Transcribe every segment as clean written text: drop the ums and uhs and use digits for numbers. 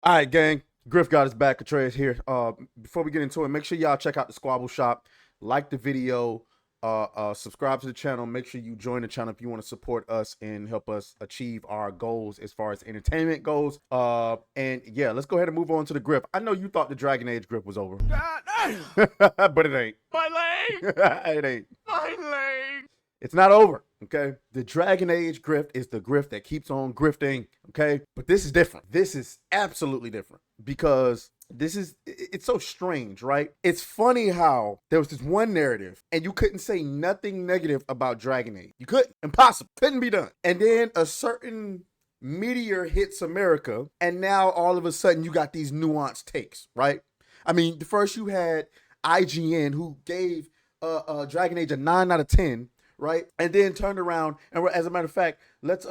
All right, gang. Griff got his back. Atreus here. Before we get into it, make sure y'all check out the Squabble Shop, like the video, subscribe to the channel. Make sure you join the channel if you want to support us and help us achieve our goals as far as entertainment goes. And yeah, let's go ahead and move on to the Griff. I know you thought the Dragon Age Griff was over, but it ain't. My leg! It ain't. My leg! It's not over, okay? The Dragon Age grift is the grift that keeps on grifting, okay? But this is different. This is absolutely different because it's so strange, right? It's funny how there was this one narrative and you couldn't say nothing negative about Dragon Age. You couldn't. Impossible. Couldn't be done. And then a certain meteor hits America and now all of a sudden you got these nuanced takes, right? I mean, first you had IGN who gave Dragon Age a 9 out of 10, right? And then turned around and, as a matter of fact, let's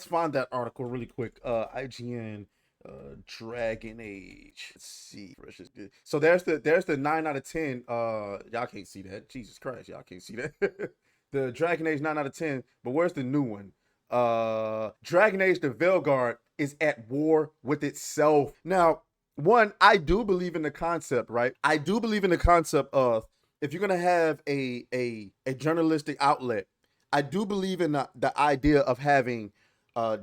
find that article really quick. IGN Dragon Age. Let's see. So there's the 9 out of 10. Y'all can't see that. Jesus Christ, y'all can't see that. The Dragon Age 9 out of 10. But where's the new one? Dragon Age the Veilguard is at war with itself. Now, one, I do believe in the concept, right? I do believe in the concept of, if you're gonna have a journalistic outlet, I do believe in the idea of having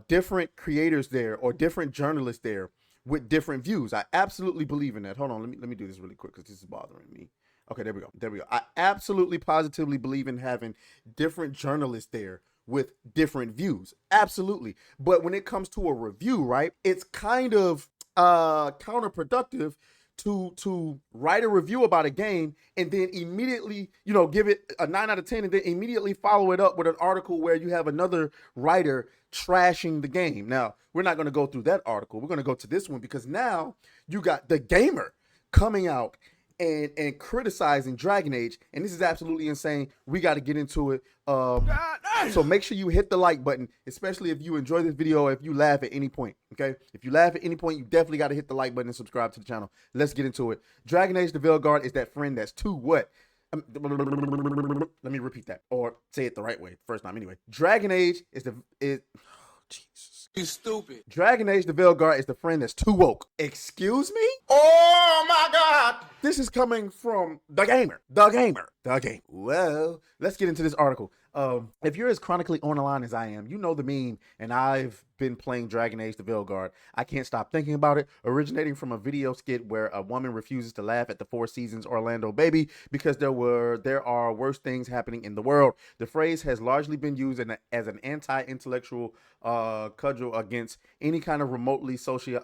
different creators there or different journalists there with different views. I absolutely believe in that. Hold on, let me do this really quick because this is bothering me. Okay, there we go. I absolutely positively believe in having different journalists there with different views. Absolutely. But when it comes to a review, right, it's kind of counterproductive to write a review about a game and then immediately, give it a 9 out of 10 and then immediately follow it up with an article where you have another writer trashing the game. Now, we're not going to go through that article. We're going to go to this one because now you got the gamer coming out and criticizing Dragon Age, and this is absolutely insane. We got to get into it. So make sure you hit the like button, especially if you enjoy this video or if you laugh at any point, okay? If you laugh at any point, you definitely got to hit the like button and subscribe to the channel. Let's get into it. Dragon Age the Veilguard is that friend that's too what? Let me repeat that, or say it the right way first time anyway. Dragon Age is Jesus. You stupid. Dragon Age the Veilguard is the friend that's too woke. Excuse me? Oh my God. This is coming from the gamer. The gamer. Well, let's get into this article. If you're as chronically on the line as I am, you know the meme, and I've been playing Dragon Age the Veilguard. I can't stop thinking about it, originating from a video skit where a woman refuses to laugh at the Four Seasons Orlando baby because there are worse things happening in the world. The phrase has largely been used as an anti-intellectual cudgel against any kind of remotely social. You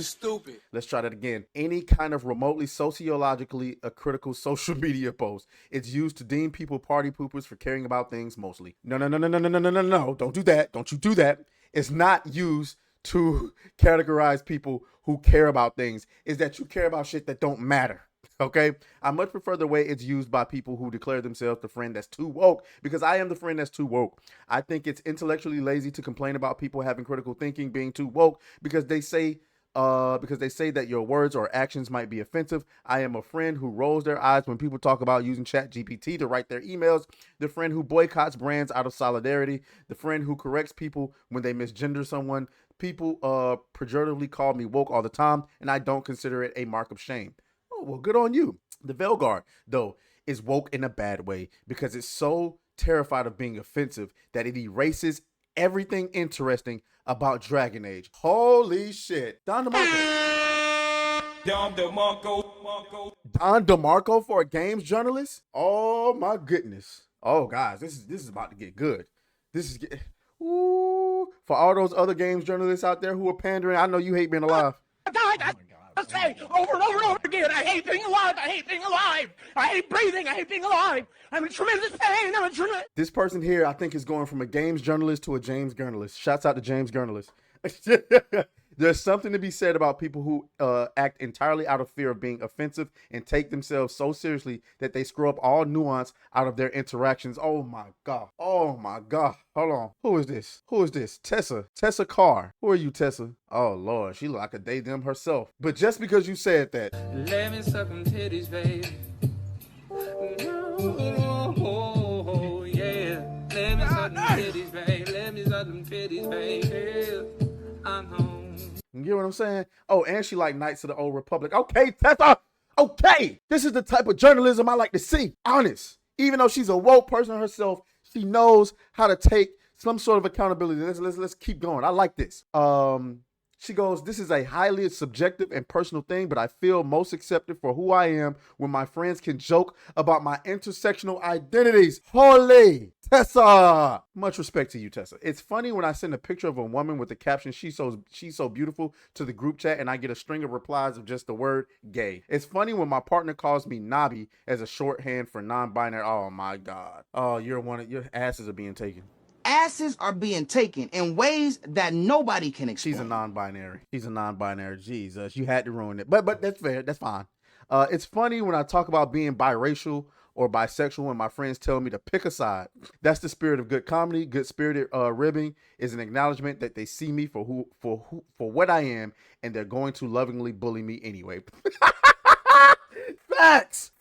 stupid. Let's try that again. Any kind of remotely sociologically critical social media post. It's used to deem people party poopers for caring about things mostly. No. Don't do that. Don't you do that. It's not used to categorize people who care about things. It's that you care about shit that don't matter. Okay, I much prefer the way it's used by people who declare themselves the friend that's too woke, because I am the friend that's too woke. I think it's intellectually lazy to complain about people having critical thinking being too woke because they say that your words or actions might be offensive. I am a friend who rolls their eyes when people talk about using ChatGPT to write their emails, the friend who boycotts brands out of solidarity, the friend who corrects people when they misgender someone. People pejoratively call me woke all the time, and I don't consider it a mark of shame. Oh, well, good on you. The Veilguard, though, is woke in a bad way because it's so terrified of being offensive that it erases everything interesting about Dragon Age. Holy shit. Don DeMarco for a games journalist? Oh my goodness. Oh guys, this is about to get good. Ooh, for all those other games journalists out there who are pandering, I know you hate being alive. I say over and over and over again, I hate being alive, I hate being alive, I hate breathing, I hate being alive, I'm in tremendous pain, This person here, I think, is going from a games journalist to a James journalist. Shouts out to James journalist. There's something to be said about people who act entirely out of fear of being offensive and take themselves so seriously that they screw up all nuance out of their interactions. Oh my God. Oh my God. Hold on. Who is this? Tessa Carr. Who are you, Tessa? Oh Lord, she look like a they them herself. But just because you said that. Let me suck them titties, baby. Oh, yeah. Let me suck them titties, baby. Let me suck them titties, baby. I know. You get what I'm saying? Oh, and she like Knights of the Old Republic. Okay, Tessa. Okay. This is the type of journalism I like to see. Honest. Even though she's a woke person herself, she knows how to take some sort of accountability. Let's keep going. I like this. She goes, this is a highly subjective and personal thing, but I feel most accepted for who I am when my friends can joke about my intersectional identities. Holy Tessa. Much respect to you, Tessa. It's funny when I send a picture of a woman with the caption, she's so beautiful, to the group chat, and I get a string of replies of just the word gay. It's funny when my partner calls me Nabi as a shorthand for non-binary. Oh my God. Oh, your asses are being taken. Asses are being taken in ways that nobody can explain. She's a non-binary. She's a non-binary. Jesus, you had to ruin it. But that's fair. That's fine. It's funny when I talk about being biracial or bisexual when my friends tell me to pick a side. That's the spirit of good comedy. Good-spirited ribbing is an acknowledgement that they see me for what I am, and they're going to lovingly bully me anyway. Facts.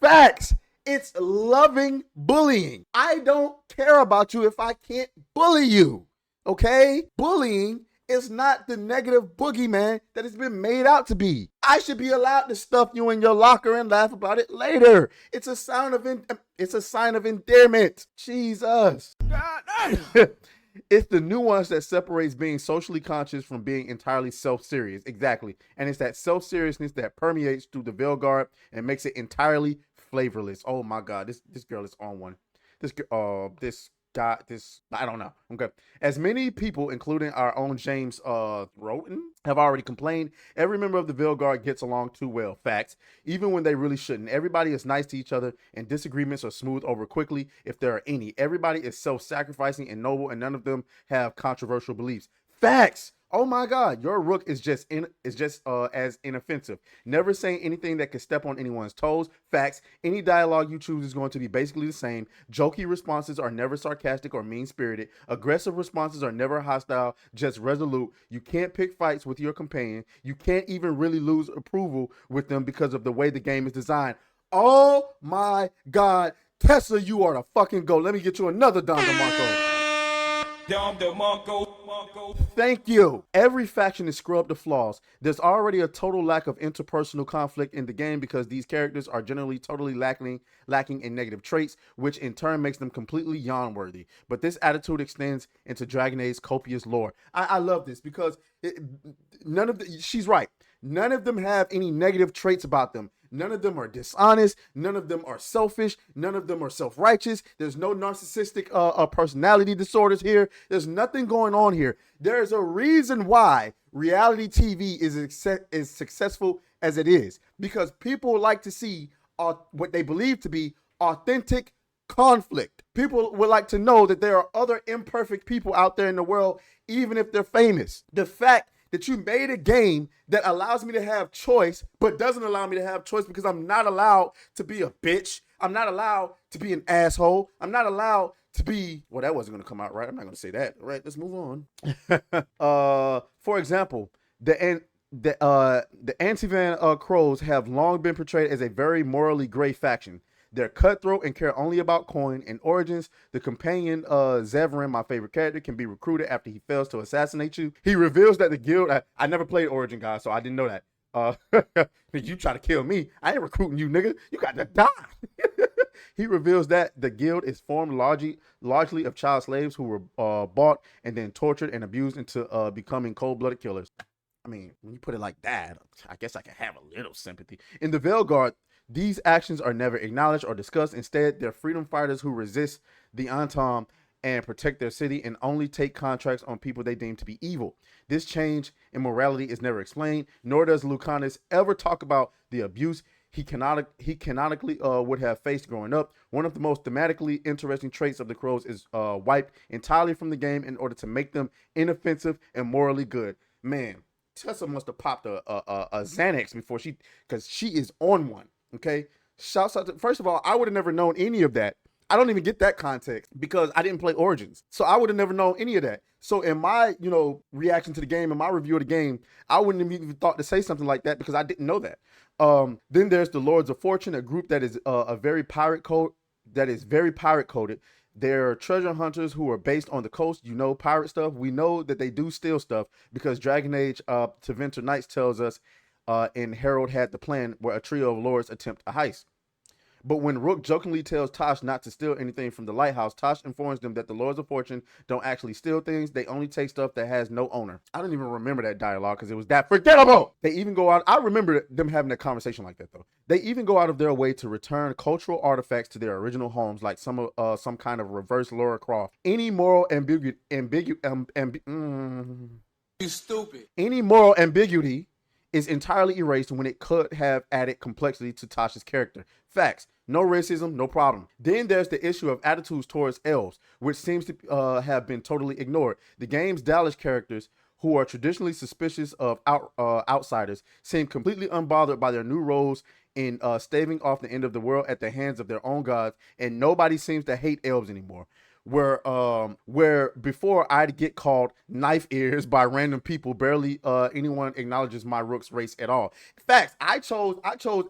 It's loving bullying. I don't care about you if I can't bully you. Okay? Bullying is not the negative boogeyman that it's been made out to be. I should be allowed to stuff you in your locker and laugh about it later. It's a sign of endearment. Jesus. It's the nuance that separates being socially conscious from being entirely self-serious. Exactly. And it's that self-seriousness that permeates through the Veilguard and makes it entirely flavorless. Oh my God, this girl is on one. I don't know. Okay. As many people, including our own James Roten, have already complained, every member of the Veilguard gets along too well. Facts. Even when they really shouldn't. Everybody is nice to each other, and disagreements are smoothed over quickly if there are any. Everybody is self-sacrificing and noble, and none of them have controversial beliefs. Facts. Oh my God, your rook is just as inoffensive. Never saying anything that could step on anyone's toes. Facts. Any dialogue you choose is going to be basically the same. Jokey responses are never sarcastic or mean-spirited. Aggressive responses are never hostile, just resolute. You can't pick fights with your companion. You can't even really lose approval with them because of the way the game is designed. Oh my God, Tessa, you are the fucking GOAT. Let me get you another Don DeMarco. Thank you. Every faction is scrubbed of flaws. There's already a total lack of interpersonal conflict in the game because these characters are generally totally lacking in negative traits, which in turn makes them completely yawn-worthy. But this attitude extends into Dragon Age's copious lore. I love this because she's right. None of them have any negative traits about them. None of them are dishonest. None of them are selfish. None of them are self-righteous. There's no narcissistic personality disorders here. There's nothing going on here. There's a reason why reality TV is successful as it is, because people like to see what they believe to be authentic conflict. People would like to know that there are other imperfect people out there in the world, even if they're famous. The fact that you made a game that allows me to have choice, but doesn't allow me to have choice because I'm not allowed to be a bitch. I'm not allowed to be an asshole. I'm not allowed to be, well, that wasn't going to come out right. I'm not going to say that. All right, let's move on. For example, the Antivan Crows have long been portrayed as a very morally gray faction. They're cutthroat and care only about coin and origins. The companion, Zevran, my favorite character, can be recruited after he fails to assassinate you. He reveals that the guild, I never played Origin, guys, so I didn't know that. You try to kill me, I ain't recruiting you, nigga. You got to die. He reveals that the guild is formed largely of child slaves who were bought and then tortured and abused into becoming cold-blooded killers. I mean, when you put it like that, I guess I can have a little sympathy. In the Veilguard, these actions are never acknowledged or discussed. Instead, they're freedom fighters who resist the Antom and protect their city and only take contracts on people they deem to be evil. This change in morality is never explained, nor does Lucanus ever talk about the abuse he canonically would have faced growing up. One of the most thematically interesting traits of the Crows is wiped entirely from the game in order to make them inoffensive and morally good. Man, Tessa must have popped a Xanax before because she is on one. Okay, shouts out to, first of all, I would have never known any of that. I don't even get that context because I didn't play Origins. So I would have never known any of that. So in my, reaction to the game, in my review of the game, I wouldn't have even thought to say something like that because I didn't know that. Then there's the Lords of Fortune, a group that is very pirate coded. They're treasure hunters who are based on the coast. You know, pirate stuff. We know that they do steal stuff because Dragon Age to Venture Knights tells us in Herald Had the Plan, where a trio of lords attempt a heist. But when Rook jokingly tells Tosh not to steal anything from the lighthouse, Tosh informs them that the Lords of Fortune don't actually steal things. They only take stuff that has no owner. I don't even remember that dialogue because it was that forgettable. They even go out. I remember them having a conversation like that, though. They even go out of their way to return cultural artifacts to their original homes, like some kind of reverse Laura Croft. Any moral ambiguity, You stupid. Any moral ambiguity is entirely erased when it could have added complexity to Tasha's character. Facts. No racism, no problem. Then there's the issue of attitudes towards elves, which seems to have been totally ignored. The game's Dallas characters, who are traditionally suspicious of outsiders, seem completely unbothered by their new roles in staving off the end of the world at the hands of their own gods, and nobody seems to hate elves anymore. Where before I'd get called knife ears by random people, barely anyone acknowledges my Rook's race at all. Facts. I chose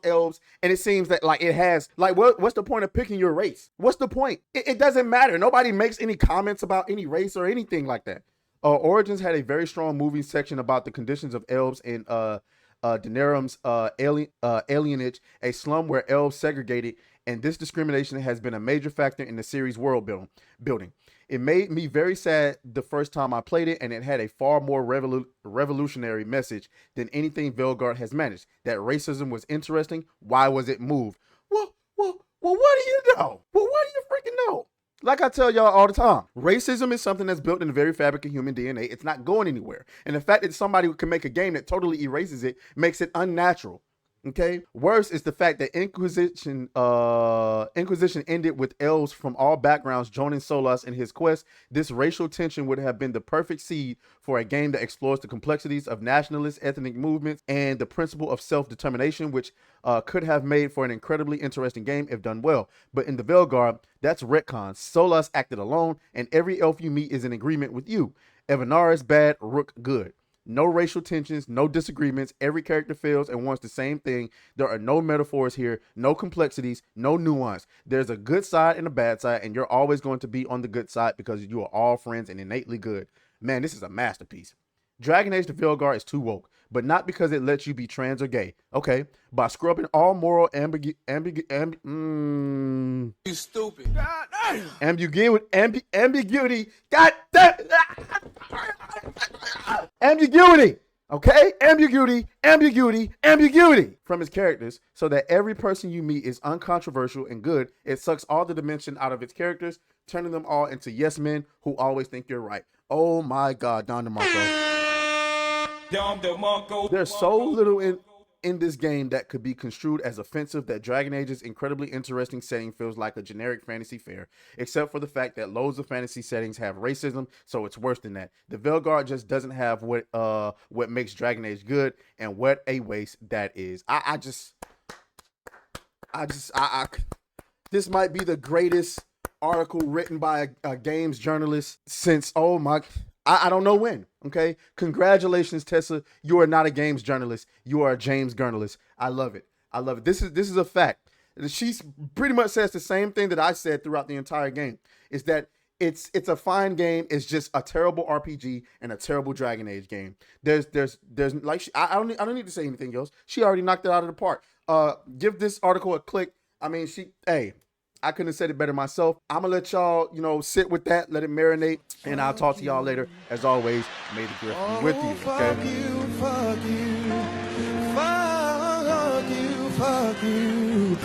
elves, and it seems that like it has like what's the point of picking your race? What's the point? It doesn't matter. Nobody makes any comments about any race or anything like that. Origins had a very strong movie section about the conditions of elves in Daenerys alienage, a slum where elves segregated, and this discrimination has been a major factor in the series' world building. It made me very sad the first time I played it, and it had a far more revolutionary message than anything Veilguard has managed. That racism was interesting. Why was it moved? Well, what do you know? Well, what do you freaking know? Like I tell y'all all the time, racism is something that's built in the very fabric of human DNA. It's not going anywhere. And the fact that somebody can make a game that totally erases it makes it unnatural. Okay. Worse is the fact that Inquisition ended with elves from all backgrounds joining Solas in his quest. This racial tension would have been the perfect seed for a game that explores the complexities of nationalist ethnic movements and the principle of self-determination, which could have made for an incredibly interesting game if done well. But in the Veilguard, that's retcon. Solas acted alone, and every elf you meet is in agreement with you. Evanara's bad, Rook good. No racial tensions, no disagreements. Every character feels and wants the same thing. There are no metaphors here, no complexities, no nuance. There's a good side and a bad side, and you're always going to be on the good side because you are all friends and innately good. Man, this is a masterpiece. Dragon Age the Veilguard is too woke, but not because it lets you be trans or gay. Okay, by scrubbing all moral ambiguity. You stupid. Ambiguity. God damn. Ambiguity. Okay? Ambiguity from his characters, so that every person you meet is uncontroversial and good. It sucks all the dimension out of its characters, turning them all into yes men who always think you're right. Oh my God, Don DeMarco. There's so little in this game that could be construed as offensive that Dragon Age's incredibly interesting setting feels like a generic fantasy fare, except for the fact that loads of fantasy settings have racism, so it's worse than that. The Veilguard just doesn't have what makes Dragon Age good, and what a waste that is. I this might be the greatest article written by a games journalist since, oh my, I don't know when. Okay, congratulations, Tessa. You are not a games journalist. You are a James journalist. I love it. This is a fact. She pretty much says the same thing that I said throughout the entire game. Is that it's a fine game. It's just a terrible RPG and a terrible Dragon Age game. There's like I don't need to say anything else. She already knocked it out of the park. Give this article a click. I mean, I couldn't have said it better myself. I'm going to let y'all, sit with that, let it marinate, and I'll talk to y'all later. As always, may the grift be with you, okay? Fuck you.